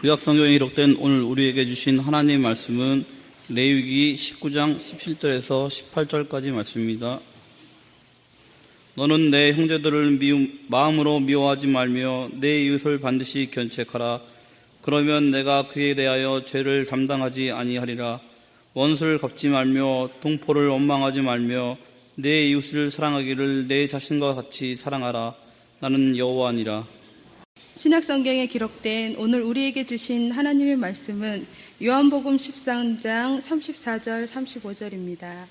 구약성경에 기록된 오늘 우리에게 주신 하나님의 말씀은 레위기 19장 17절에서 18절까지 말씀입니다. 너는 내 형제들을 마음으로 미워하지 말며 내 이웃을 반드시 견책하라. 그러면 내가 그에 대하여 죄를 담당하지 아니하리라. 원수를 갚지 말며 동포를 원망하지 말며 내 이웃을 사랑하기를 내 자신과 같이 사랑하라. 나는 여호와니라. 신약성경에 기록된 오늘 우리에게 주신 하나님의 말씀은 요한복음 13장 34절 35절입니다.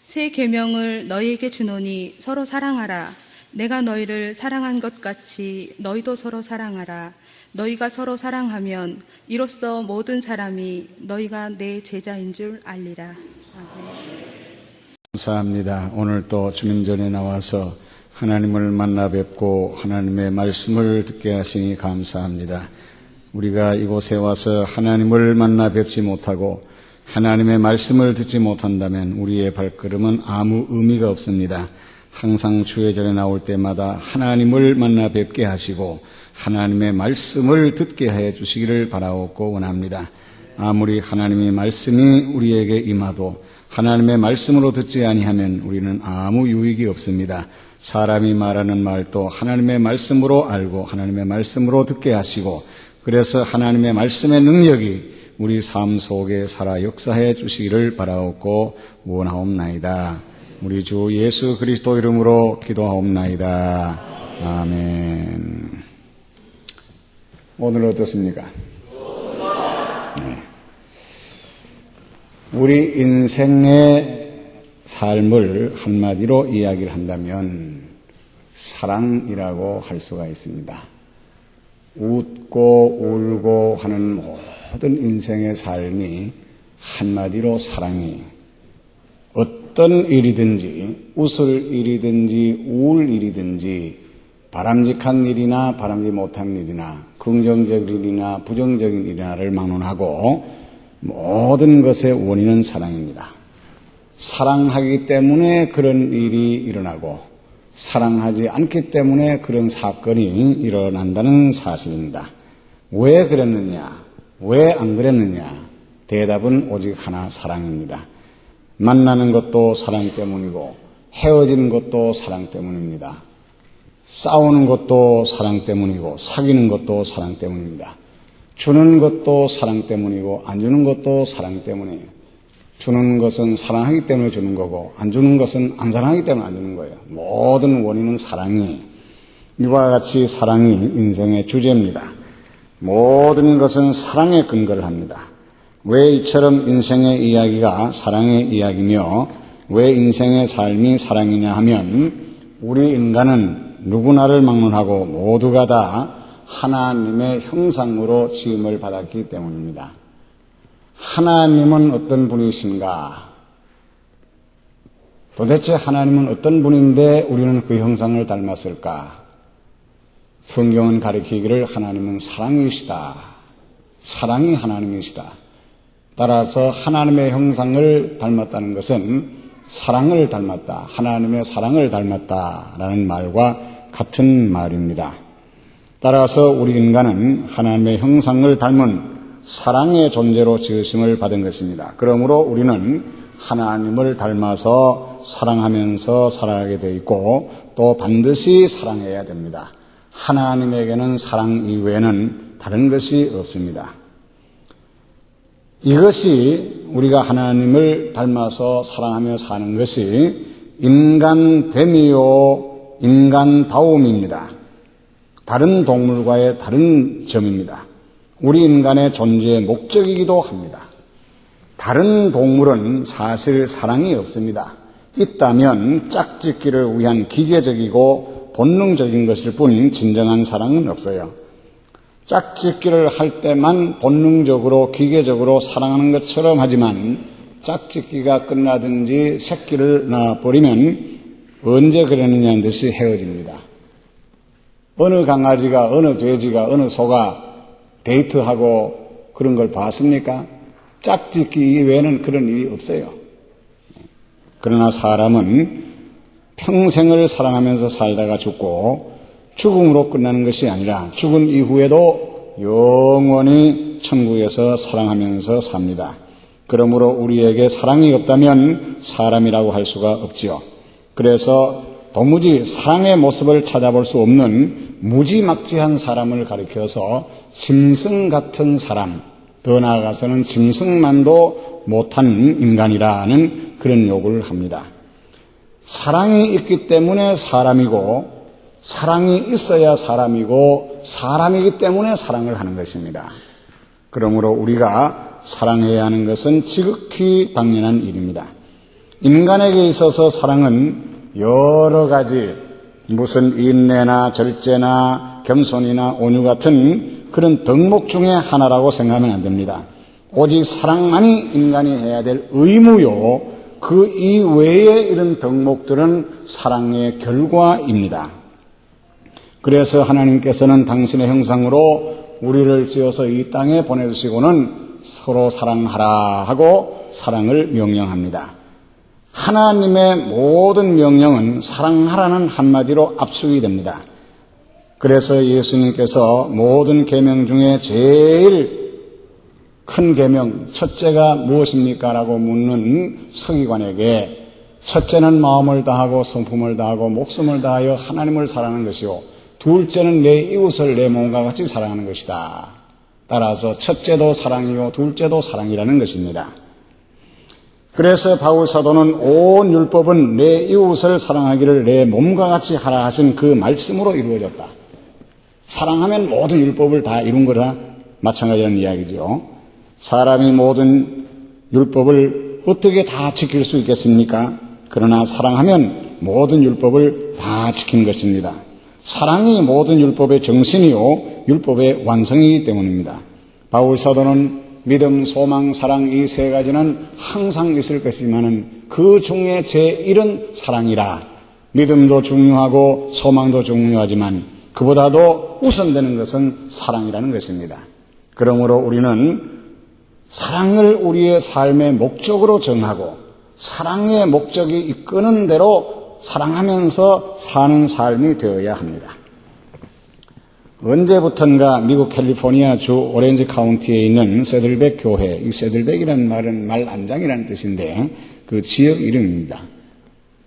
새 계명을 너희에게 주노니 서로 사랑하라. 내가 너희를 사랑한 것 같이 너희도 서로 사랑하라. 너희가 서로 사랑하면 이로써 모든 사람이 너희가 내 제자인 줄 알리라. 아멘. 감사합니다. 오늘 또 주님 전에 나와서 하나님을 만나 뵙고 하나님의 말씀을 듣게 하시니 감사합니다. 우리가 이곳에 와서 하나님을 만나 뵙지 못하고 하나님의 말씀을 듣지 못한다면 우리의 발걸음은 아무 의미가 없습니다. 항상 주의 전에 나올 때마다 하나님을 만나 뵙게 하시고 하나님의 말씀을 듣게 해 주시기를 바라옵고 원합니다. 아무리 하나님의 말씀이 우리에게 임하도 하나님의 말씀으로 듣지 아니하면 우리는 아무 유익이 없습니다. 사람이 말하는 말도 하나님의 말씀으로 알고 하나님의 말씀으로 듣게 하시고 그래서 하나님의 말씀의 능력이 우리 삶 속에 살아 역사해 주시기를 바라옵고 원하옵나이다. 우리 주 예수 그리스도 이름으로 기도하옵나이다. 아멘. 오늘 어떻습니까? 네. 우리 인생의 삶을 한마디로 이야기를 한다면 사랑이라고 할 수가 있습니다. 웃고 울고 하는 모든 인생의 삶이 한마디로 사랑이 어떤 일이든지 웃을 일이든지 우울 일이든지 바람직한 일이나 바람직지 못한 일이나 긍정적인 일이나 부정적인 일이나를 막론하고 모든 것의 원인은 사랑입니다. 사랑하기 때문에 그런 일이 일어나고 사랑하지 않기 때문에 그런 사건이 일어난다는 사실입니다. 왜 그랬느냐? 왜 안 그랬느냐? 대답은 오직 하나, 사랑입니다. 만나는 것도 사랑 때문이고 헤어지는 것도 사랑 때문입니다. 싸우는 것도 사랑 때문이고 사귀는 것도 사랑 때문입니다. 주는 것도 사랑 때문이고 안 주는 것도 사랑 때문이에요. 주는 것은 사랑하기 때문에 주는 거고 안 주는 것은 안 사랑하기 때문에 안 주는 거예요. 모든 원인은 사랑이에요. 이와 같이 사랑이 인생의 주제입니다. 모든 것은 사랑에 근거를 합니다. 왜 이처럼 인생의 이야기가 사랑의 이야기며 왜 인생의 삶이 사랑이냐 하면 우리 인간은 누구나를 막론하고 모두가 다 하나님의 형상으로 지음을 받았기 때문입니다. 하나님은 어떤 분이신가? 도대체 하나님은 어떤 분인데 우리는 그 형상을 닮았을까? 성경은 가리키기를 하나님은 사랑이시다. 사랑이 하나님이시다. 따라서 하나님의 형상을 닮았다는 것은 사랑을 닮았다. 하나님의 사랑을 닮았다라는 말과 같은 말입니다. 따라서 우리 인간은 하나님의 형상을 닮은 사랑의 존재로 지으심을 받은 것입니다. 그러므로 우리는 하나님을 닮아서 사랑하면서 살아가게 돼 있고 또 반드시 사랑해야 됩니다. 하나님에게는 사랑 이외에는 다른 것이 없습니다. 이것이 우리가 하나님을 닮아서 사랑하며 사는 것이 인간됨이요 인간다움입니다. 다른 동물과의 다른 점입니다. 우리 인간의 존재의 목적이기도 합니다. 다른 동물은 사실 사랑이 없습니다. 있다면 짝짓기를 위한 기계적이고 본능적인 것일 뿐 진정한 사랑은 없어요. 짝짓기를 할 때만 본능적으로 기계적으로 사랑하는 것처럼 하지만 짝짓기가 끝나든지 새끼를 낳아버리면 언제 그랬느냐는 듯이 헤어집니다. 어느 강아지가 어느 돼지가 어느 소가 데이트하고 그런 걸 봤습니까? 짝짓기 이외에는 그런 일이 없어요. 그러나 사람은 평생을 사랑하면서 살다가 죽고 죽음으로 끝나는 것이 아니라 죽은 이후에도 영원히 천국에서 사랑하면서 삽니다. 그러므로 우리에게 사랑이 없다면 사람이라고 할 수가 없지요. 그래서 도무지 사랑의 모습을 찾아볼 수 없는 무지막지한 사람을 가리켜서 짐승 같은 사람, 더 나아가서는 짐승만도 못한 인간이라는 그런 욕을 합니다. 사랑이 있기 때문에 사람이고, 사랑이 있어야 사람이고, 사람이기 때문에 사랑을 하는 것입니다. 그러므로 우리가 사랑해야 하는 것은 지극히 당연한 일입니다. 인간에게 있어서 사랑은 여러 가지, 무슨 인내나 절제나 겸손이나 온유 같은 그런 덕목 중에 하나라고 생각하면 안 됩니다. 오직 사랑만이 인간이 해야 될 의무요, 그 이외의 이런 덕목들은 사랑의 결과입니다. 그래서 하나님께서는 당신의 형상으로 우리를 지어서 이 땅에 보내주시고는 서로 사랑하라 하고 사랑을 명령합니다. 하나님의 모든 명령은 사랑하라는 한마디로 압축이 됩니다. 그래서 예수님께서 모든 계명 중에 제일 큰 계명, 첫째가 무엇입니까? 라고 묻는 서기관에게 첫째는 마음을 다하고 성품을 다하고 목숨을 다하여 하나님을 사랑하는 것이요, 둘째는 내 이웃을 내 몸과 같이 사랑하는 것이다. 따라서 첫째도 사랑이요 둘째도 사랑이라는 것입니다. 그래서 바울 사도는 온 율법은 내 이웃을 사랑하기를 내 몸과 같이 하라 하신 그 말씀으로 이루어졌다. 사랑하면 모든 율법을 다 이룬 거라 마찬가지라는 이야기죠. 사람이 모든 율법을 어떻게 다 지킬 수 있겠습니까? 그러나 사랑하면 모든 율법을 다 지킨 것입니다. 사랑이 모든 율법의 정신이요 율법의 완성이기 때문입니다. 바울 사도는 믿음, 소망, 사랑 이 세 가지는 항상 있을 것이지만 그 중에 제1은 사랑이라. 믿음도 중요하고 소망도 중요하지만 그보다도 우선되는 것은 사랑이라는 것입니다. 그러므로 우리는 사랑을 우리의 삶의 목적으로 정하고 사랑의 목적이 이끄는 대로 사랑하면서 사는 삶이 되어야 합니다. 언제부턴가 미국 캘리포니아 주 오렌지 카운티에 있는 세들백 교회, 이 세들백이라는 말은 말안장이라는 뜻인데 그 지역 이름입니다.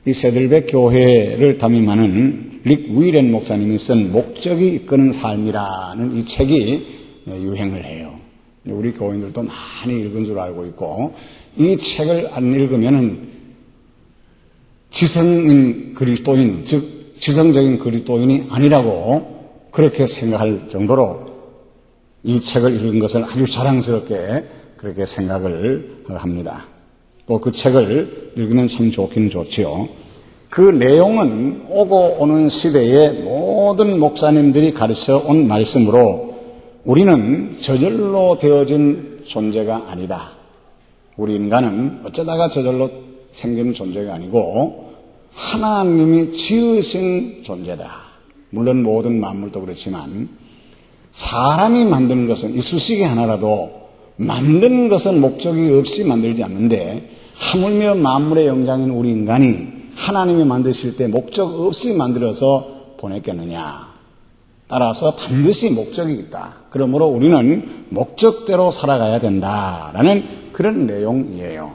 이 세들백 교회를 담임하는 릭 위렌 목사님이 쓴 목적이 이끄는 삶이라는 이 책이 유행을 해요. 우리 교인들도 많이 읽은 줄 알고 있고, 이 책을 안 읽으면은 지성인 그리스도인, 즉 지성적인 그리스도인이 아니라고 그렇게 생각할 정도로 이 책을 읽은 것을 아주 자랑스럽게 그렇게 생각을 합니다. 또 그 책을 읽으면 참 좋기는 좋지요. 그 내용은 오고 오는 시대의 모든 목사님들이 가르쳐 온 말씀으로 우리는 저절로 되어진 존재가 아니다. 우리 인간은 어쩌다가 저절로 생기는 존재가 아니고 하나님이 지으신 존재다. 물론 모든 만물도 그렇지만 사람이 만드는 것은 이 수식이 하나라도 만드는 것은 목적이 없이 만들지 않는데 하물며 만물의 영장인 우리 인간이 하나님이 만드실 때 목적 없이 만들어서 보냈겠느냐. 따라서 반드시 목적이 있다. 그러므로 우리는 목적대로 살아가야 된다라는 그런 내용이에요.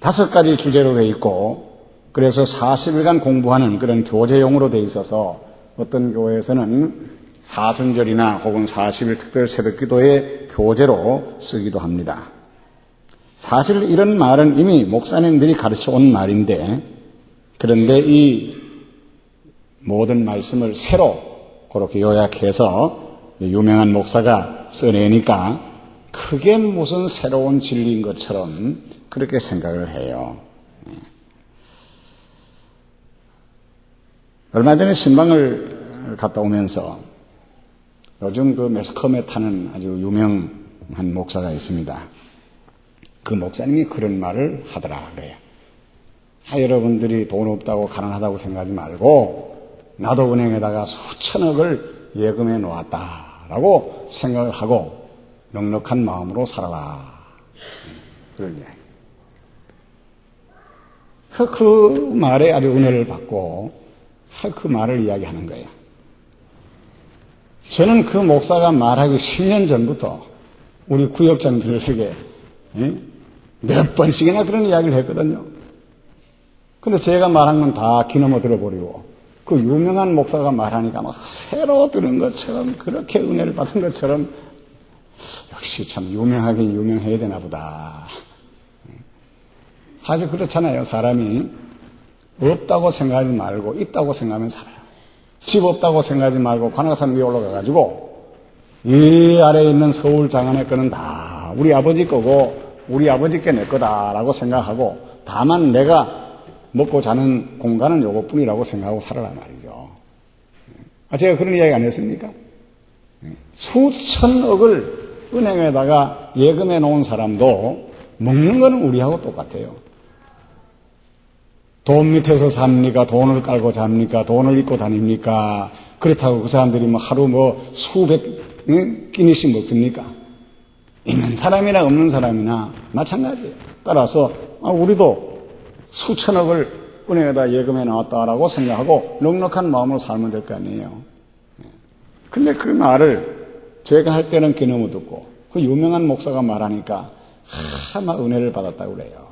5가지 주제로 되어 있고 그래서 40일간 공부하는 그런 교재용으로 되어 있어서 어떤 교회에서는 사순절이나 혹은 40일 특별 새벽기도의 교재로 쓰기도 합니다. 사실 이런 말은 이미 목사님들이 가르쳐 온 말인데 그런데 이 모든 말씀을 새로 그렇게 요약해서 유명한 목사가 써내니까 그게 무슨 새로운 진리인 것처럼 그렇게 생각을 해요. 얼마 전에 신방을 갔다 오면서 요즘 그 매스컴에 타는 아주 유명한 목사가 있습니다. 그 목사님이 그런 말을 하더라 그래요. 여러분들이 돈 없다고 가난하다고 생각하지 말고 나도 은행에다가 수천억을 예금해 놓았다라고 생각을 하고 넉넉한 마음으로 살아라. 그런 이야기. 그 말에 아주 은혜를 받고 그 말을 이야기하는 거예요. 저는 그 목사가 말하기 10년 전부터 우리 구역장들에게 몇 번씩이나 그런 이야기를 했거든요. 근데 제가 말한 건 다 귀넘어 들어버리고 그 유명한 목사가 말하니까 막 새로 들은 것처럼 그렇게 은혜를 받은 것처럼 역시 참 유명하긴 유명해야 되나 보다. 사실 그렇잖아요. 사람이 없다고 생각하지 말고 있다고 생각하면 살아요. 집 없다고 생각하지 말고 관악산 위에 올라가가지고 이 아래에 있는 서울 장안의 거는 다 우리 아버지 거고 우리 아버지께 내 거다라고 생각하고 다만 내가 먹고 자는 공간은 요것뿐이라고 생각하고 살아라 말이죠. 제가 그런 이야기 안 했습니까? 수천억을 은행에다가 예금해 놓은 사람도 먹는 거는 우리하고 똑같아요. 돈 밑에서 삽니까? 돈을 깔고 잡니까? 돈을 입고 다닙니까? 그렇다고 그 사람들이 뭐 하루 뭐 수백 끼니씩 먹습니까? 있는 사람이나 없는 사람이나 마찬가지예요. 따라서 우리도 수천억을 은행에다 예금해 놨다라고 생각하고 넉넉한 마음으로 살면 될 거 아니에요. 근데 그 말을 제가 할 때는 귀넘어 듣고 그 유명한 목사가 말하니까 막 은혜를 받았다고 그래요.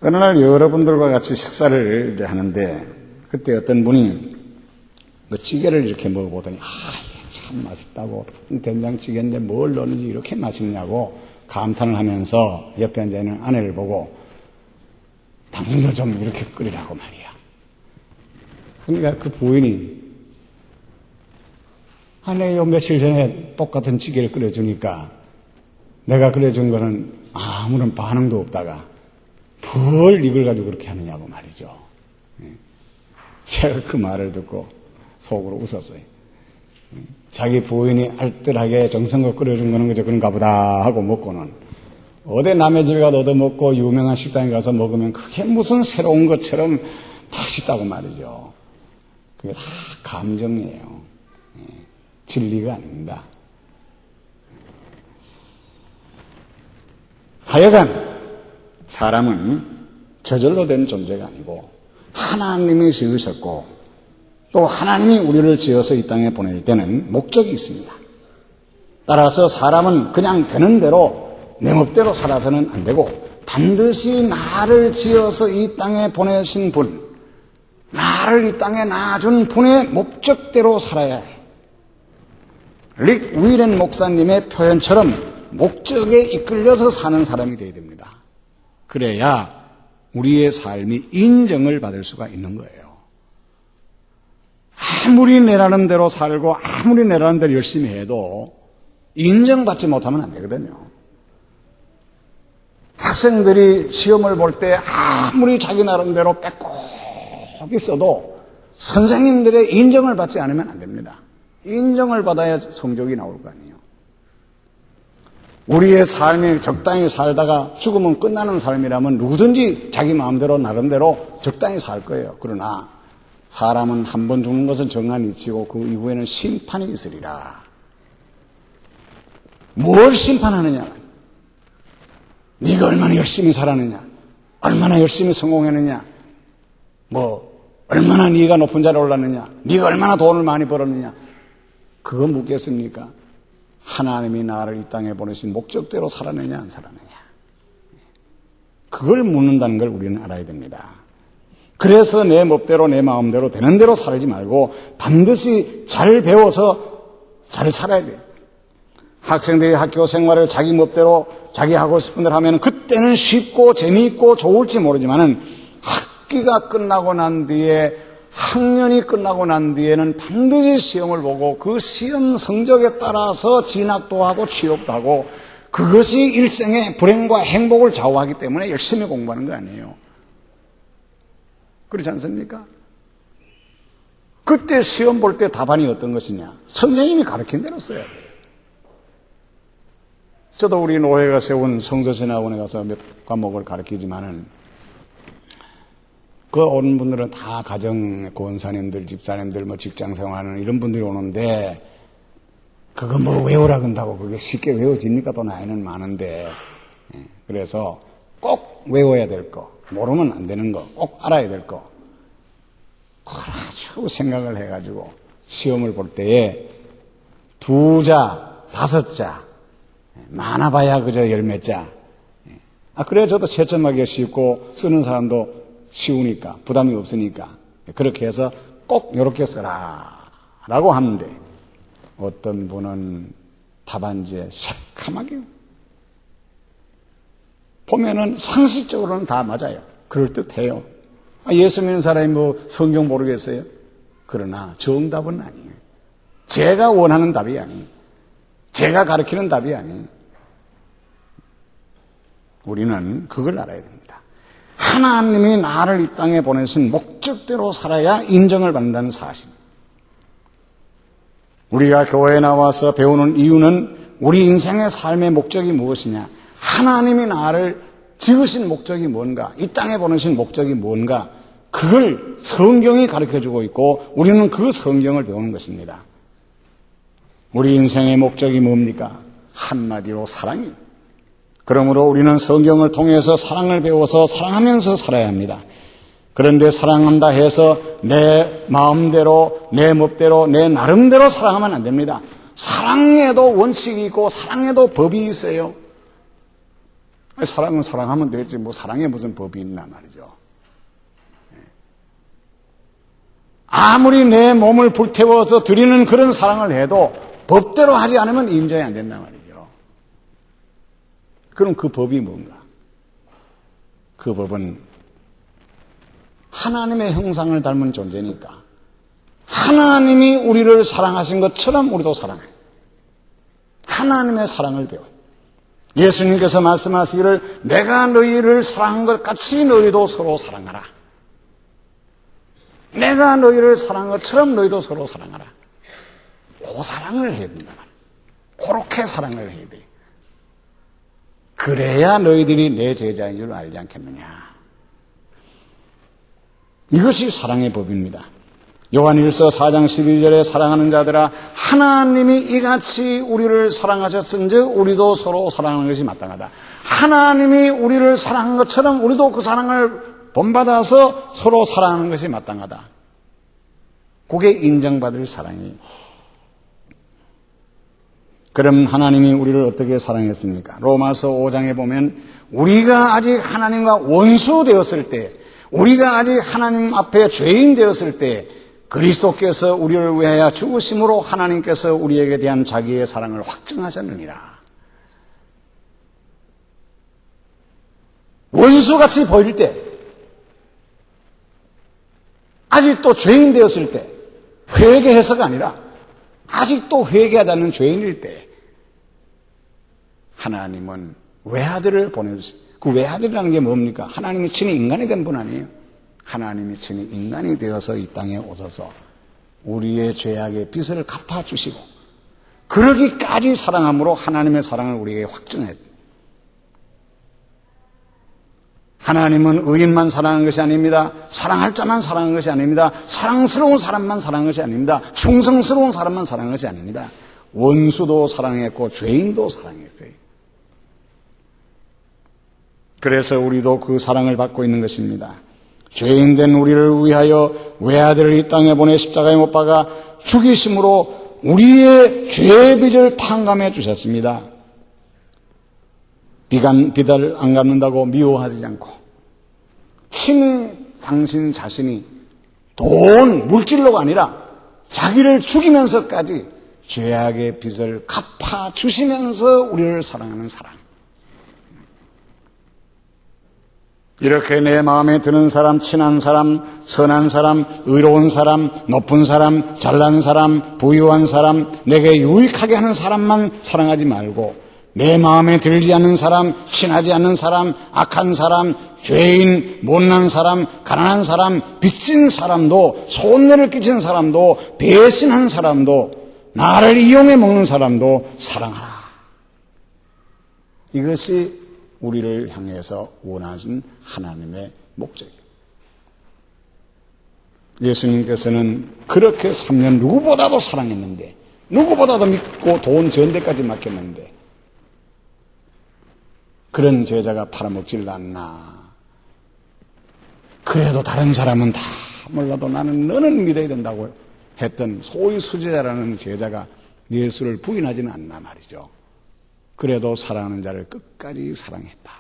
어느 날 여러분들과 같이 식사를 이제 하는데 그때 어떤 분이 그 찌개를 이렇게 먹어보더니 이게 참 맛있다고 된장찌개인데 뭘 넣는지 이렇게 맛있냐고 감탄을 하면서 옆에 앉아있는 아내를 보고 당신도 좀 이렇게 끓이라고 말이야. 그러니까 그 부인이 내가 며칠 전에 똑같은 찌개를 끓여주니까 내가 끓여준 거는 아무런 반응도 없다가 뭘 이걸 가지고 그렇게 하느냐고 말이죠. 제가 그 말을 듣고 속으로 웃었어요. 자기 부인이 알뜰하게 정성껏 끓여준 거는 그저 그런가 보다 하고 먹고는 어디 남의 집에 가서 얻어먹고 유명한 식당에 가서 먹으면 그게 무슨 새로운 것처럼 맛있다고 말이죠. 그게 다 감정이에요. 진리가 아닙니다. 하여간 사람은 저절로 된 존재가 아니고 하나님이 지으셨고 또 하나님이 우리를 지어서 이 땅에 보낼 때는 목적이 있습니다. 따라서 사람은 그냥 되는 대로 내 멋대로 살아서는 안 되고 반드시 나를 지어서 이 땅에 보내신 분, 나를 이 땅에 놔준 분의 목적대로 살아야 해. 릭 윌렌 목사님의 표현처럼 목적에 이끌려서 사는 사람이 되어야 됩니다. 그래야 우리의 삶이 인정을 받을 수가 있는 거예요. 아무리 내라는 대로 살고 아무리 내라는 대로 열심히 해도 인정받지 못하면 안 되거든요. 학생들이 시험을 볼 때 아무리 자기 나름대로 빽꼭 있어도 선생님들의 인정을 받지 않으면 안 됩니다. 인정을 받아야 성적이 나올 거 아니에요. 우리의 삶이 적당히 살다가 죽으면 끝나는 삶이라면 누구든지 자기 마음대로 나름대로 적당히 살 거예요. 그러나 사람은 한 번 죽는 것은 정한 이치고 그 이후에는 심판이 있으리라. 뭘 심판하느냐? 네가 얼마나 열심히 살았느냐? 얼마나 열심히 성공했느냐? 얼마나 네가 높은 자리에 올랐느냐? 네가 얼마나 돈을 많이 벌었느냐? 그거 묻겠습니까? 하나님이 나를 이 땅에 보내신 목적대로 살았느냐 안 살았느냐? 그걸 묻는다는 걸 우리는 알아야 됩니다. 그래서 내 멋대로 내 마음대로 되는 대로 살지 말고 반드시 잘 배워서 잘 살아야 돼요. 학생들이 학교 생활을 자기 멋대로 자기 하고 싶은 대로 하면 그때는 쉽고 재미있고 좋을지 모르지만은 학기가 끝나고 난 뒤에 학년이 끝나고 난 뒤에는 반드시 시험을 보고 그 시험 성적에 따라서 진학도 하고 취업도 하고 그것이 일생의 불행과 행복을 좌우하기 때문에 열심히 공부하는 거 아니에요. 그렇지 않습니까? 그때 시험 볼 때 답안이 어떤 것이냐? 선생님이 가르친 대로 써야 돼요. 저도 우리 노회가 세운 성서신학원에 가서 몇 과목을 가르치지만은 그 오는 분들은 다 가정 권사님들, 집사님들, 직장 생활하는 이런 분들이 오는데 그거 외우라 그런다고 그게 쉽게 외워집니까? 또 나이는 많은데. 그래서 꼭 외워야 될 거, 모르면 안 되는 거, 꼭 알아야 될 거, 아주 쭉 생각을 해가지고 시험을 볼 때에 2자, 5자, 많아봐야 그저 10몇 자. 그래야 저도 채점하기가 쉽고 쓰는 사람도 쉬우니까 부담이 없으니까 그렇게 해서 꼭 이렇게 써라 라고 하는데 어떤 분은 답안지에 새카맣게 보면은 상식적으로는 다 맞아요. 그럴듯해요. 예수 믿는 사람이 뭐 성경 모르겠어요? 그러나 정답은 아니에요. 제가 원하는 답이 아니에요. 제가 가르치는 답이 아니에요. 우리는 그걸 알아야 됩니다. 하나님이 나를 이 땅에 보내신 목적대로 살아야 인정을 받는다는 사실. 우리가 교회에 나와서 배우는 이유는 우리 인생의 삶의 목적이 무엇이냐? 하나님이 나를 지으신 목적이 뭔가? 이 땅에 보내신 목적이 뭔가? 그걸 성경이 가르쳐주고 있고 우리는 그 성경을 배우는 것입니다. 우리 인생의 목적이 뭡니까? 한마디로 사랑이에요. 그러므로 우리는 성경을 통해서 사랑을 배워서 사랑하면서 살아야 합니다. 그런데 사랑한다 해서 내 마음대로, 내 멋대로, 내 나름대로 사랑하면 안 됩니다. 사랑에도 원칙이 있고 사랑에도 법이 있어요. 사랑은 사랑하면 되지 뭐 사랑에 무슨 법이 있나 말이죠. 아무리 내 몸을 불태워서 드리는 그런 사랑을 해도 법대로 하지 않으면 인정이 안 된단 말이죠. 그럼 그 법이 뭔가? 그 법은 하나님의 형상을 닮은 존재니까 하나님이 우리를 사랑하신 것처럼 우리도 사랑해요. 하나님의 사랑을 배워요. 예수님께서 말씀하시기를 내가 너희를 사랑한 것 같이 너희도 서로 사랑하라. 내가 너희를 사랑한 것처럼 너희도 서로 사랑하라. 그 사랑을 해야 된다. 그렇게 사랑을 해야 돼. 그래야 너희들이 내 제자인 줄 알지 않겠느냐. 이것이 사랑의 법입니다. 요한일서 4장 12절에 사랑하는 자들아 하나님이 이같이 우리를 사랑하셨은즉 우리도 서로 사랑하는 것이 마땅하다. 하나님이 우리를 사랑한 것처럼 우리도 그 사랑을 본받아서 서로 사랑하는 것이 마땅하다. 그게 인정받을 사랑이에요. 그럼 하나님이 우리를 어떻게 사랑했습니까? 로마서 5장에 보면 우리가 아직 하나님과 원수 되었을 때, 우리가 아직 하나님 앞에 죄인 되었을 때 그리스도께서 우리를 위하여 죽으심으로 하나님께서 우리에게 대한 자기의 사랑을 확증하셨느니라. 원수같이 보일 때, 아직도 죄인 되었을 때, 회개해서가 아니라 아직도 회개하지 않는 죄인일 때 하나님은 외아들을 보내주세요. 그 외아들이라는 게 뭡니까? 하나님이 친히 인간이 된 분 아니에요? 하나님이 친히 인간이 되어서 이 땅에 오셔서 우리의 죄악의 빚을 갚아주시고 그러기까지 사랑함으로 하나님의 사랑을 우리에게 확증했다. 하나님은 의인만 사랑하는 것이 아닙니다. 사랑할 자만 사랑하는 것이 아닙니다. 사랑스러운 사람만 사랑하는 것이 아닙니다. 충성스러운 사람만 사랑하는 것이 아닙니다. 원수도 사랑했고 죄인도 사랑했어요. 그래서 우리도 그 사랑을 받고 있는 것입니다. 죄인된 우리를 위하여 외아들을 이 땅에 보내 십자가에 못 박아 죽이심으로 우리의 죄의 빚을 탕감해 주셨습니다. 비달 안 갚는다고 미워하지 않고 친히 당신 자신이 돈, 물질로가 아니라 자기를 죽이면서까지 죄악의 빚을 갚아주시면서 우리를 사랑하는 사랑. 이렇게 내 마음에 드는 사람, 친한 사람, 선한 사람, 의로운 사람, 높은 사람, 잘난 사람, 부유한 사람, 내게 유익하게 하는 사람만 사랑하지 말고 내 마음에 들지 않는 사람, 친하지 않는 사람, 악한 사람, 죄인, 못난 사람, 가난한 사람, 빚진 사람도, 손해를 끼친 사람도, 배신한 사람도, 나를 이용해 먹는 사람도 사랑하라. 이것이 우리를 향해서 원하신 하나님의 목적이에요. 예수님께서는 그렇게 3년 누구보다도 사랑했는데, 누구보다도 믿고 돈 전대까지 맡겼는데, 그런 제자가 팔아먹질 않나. 그래도 다른 사람은 다 몰라도 나는 너는 믿어야 된다고 했던 소위 수제자라는 제자가 예수를 부인하지는 않나 말이죠. 그래도 사랑하는 자를 끝까지 사랑했다.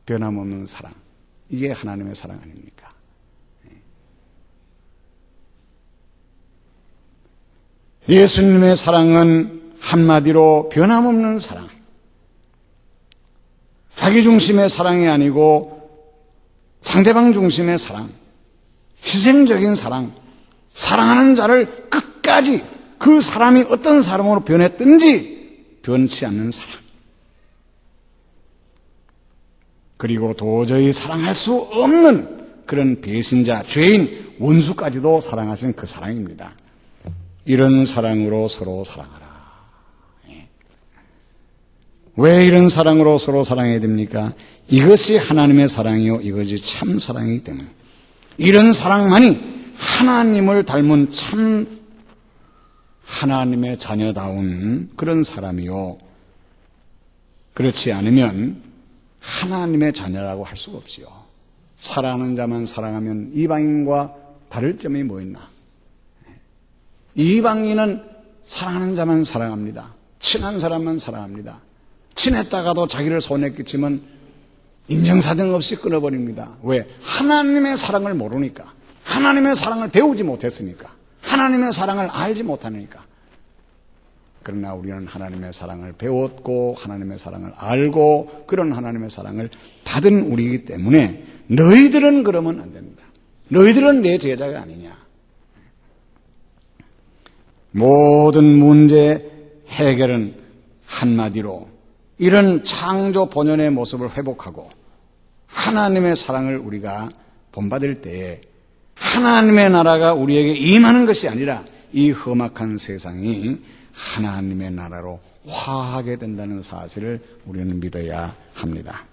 변함없는 사랑. 이게 하나님의 사랑 아닙니까? 예수님의 사랑은 한마디로 변함없는 사랑. 자기 중심의 사랑이 아니고 상대방 중심의 사랑, 희생적인 사랑, 사랑하는 자를 끝까지 그 사람이 어떤 사람으로 변했든지 변치 않는 사랑. 그리고 도저히 사랑할 수 없는 그런 배신자, 죄인, 원수까지도 사랑하신 그 사랑입니다. 이런 사랑으로 서로 사랑하라. 왜 이런 사랑으로 서로 사랑해야 됩니까? 이것이 하나님의 사랑이요, 이것이 참 사랑이기 때문에. 이런 사랑만이 하나님을 닮은 참 하나님의 자녀다운 그런 사람이요. 그렇지 않으면 하나님의 자녀라고 할 수가 없지요. 사랑하는 자만 사랑하면 이방인과 다를 점이 뭐 있나? 이방인은 사랑하는 자만 사랑합니다. 친한 사람만 사랑합니다. 친했다가도 자기를 손해 끼치면 인정사정 없이 끊어버립니다. 왜? 하나님의 사랑을 모르니까. 하나님의 사랑을 배우지 못했으니까. 하나님의 사랑을 알지 못하니까. 그러나 우리는 하나님의 사랑을 배웠고 하나님의 사랑을 알고 그런 하나님의 사랑을 받은 우리이기 때문에 너희들은 그러면 안 된다. 너희들은 내 제자가 아니냐. 모든 문제 해결은 한마디로 이런 창조 본연의 모습을 회복하고 하나님의 사랑을 우리가 본받을 때에 하나님의 나라가 우리에게 임하는 것이 아니라 이 험악한 세상이 하나님의 나라로 화하게 된다는 사실을 우리는 믿어야 합니다.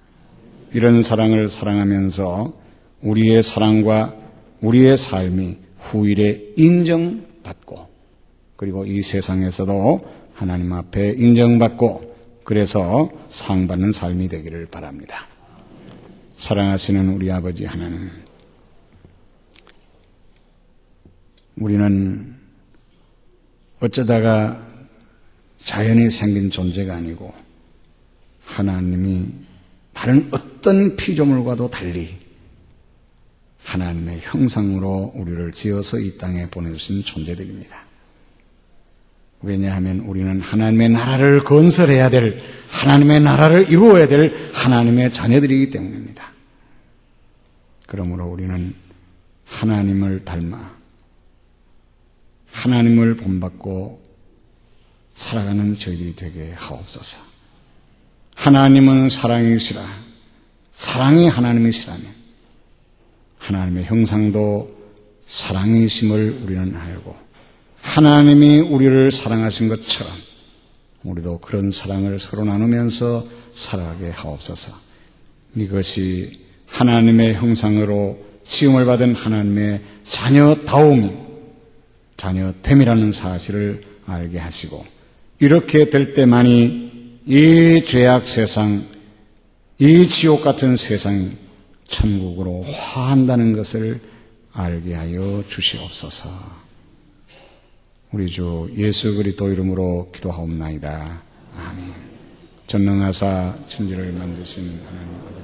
이런 사랑을 사랑하면서 우리의 사랑과 우리의 삶이 후일에 인정받고 그리고 이 세상에서도 하나님 앞에 인정받고 그래서 상받는 삶이 되기를 바랍니다. 사랑하시는 우리 아버지 하나님, 우리는 어쩌다가 자연이 생긴 존재가 아니고 하나님이 다른 어떤 피조물과도 달리 하나님의 형상으로 우리를 지어서 이 땅에 보내주신 존재들입니다. 왜냐하면 우리는 하나님의 나라를 건설해야 될, 하나님의 나라를 이루어야 될 하나님의 자녀들이기 때문입니다. 그러므로 우리는 하나님을 닮아 하나님을 본받고 살아가는 저희들이 되게 하옵소서. 하나님은 사랑이시라. 사랑이 하나님이시라면 하나님의 형상도 사랑이심을 우리는 알고 하나님이 우리를 사랑하신 것처럼 우리도 그런 사랑을 서로 나누면서 살아가게 하옵소서. 이것이 하나님의 형상으로 지음을 받은 하나님의 자녀다움이 자녀됨이라는 사실을 알게 하시고 이렇게 될 때만이 이 죄악 세상, 이 지옥 같은 세상이 천국으로 화한다는 것을 알게 하여 주시옵소서. 우리 주 예수 그리스도 이름으로 기도하옵나이다. 아멘. 전능하사 천지를 만드신 하나님